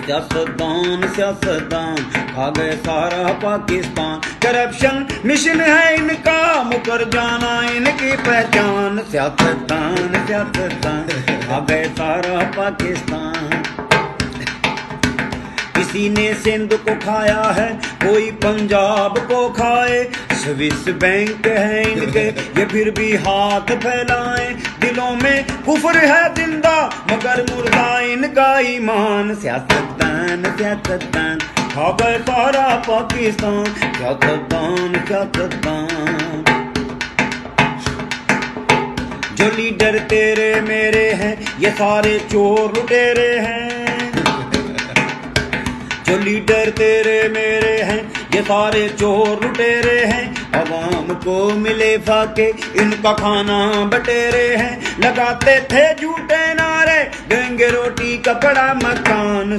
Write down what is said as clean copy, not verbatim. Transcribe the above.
सियासतदान सियासतदान खा गए सारा पाकिस्तान। करप्शन मिशन है इनका, मुकर जाना इनकी पहचान। सियासतदान सियासतदान खा गए सारा पाकिस्तान। किसी ने सिंध को खाया है, कोई पंजाब को खाए। स्विस बैंक है इनके, ये फिर भी हाथ फैलाएं। दिलों में कुफर है जिंदा, मगर मुर्दा इनका ईमान। सियासतदान सियासतदान खा गए सारा पाकिस्तान। सियासतदान सियासतदान। जो लीडर तेरे मेरे हैं, ये सारे चोर लुटेरे हैं। जो लीडर तेरे मेरे हैं, ये सारे चोर लुटेरे हैं। अवाम को मिले फाके, इनका खाना बटेरे हैं। लगाते थे झूठे नारे, देंगे रोटी कपड़ा मकान।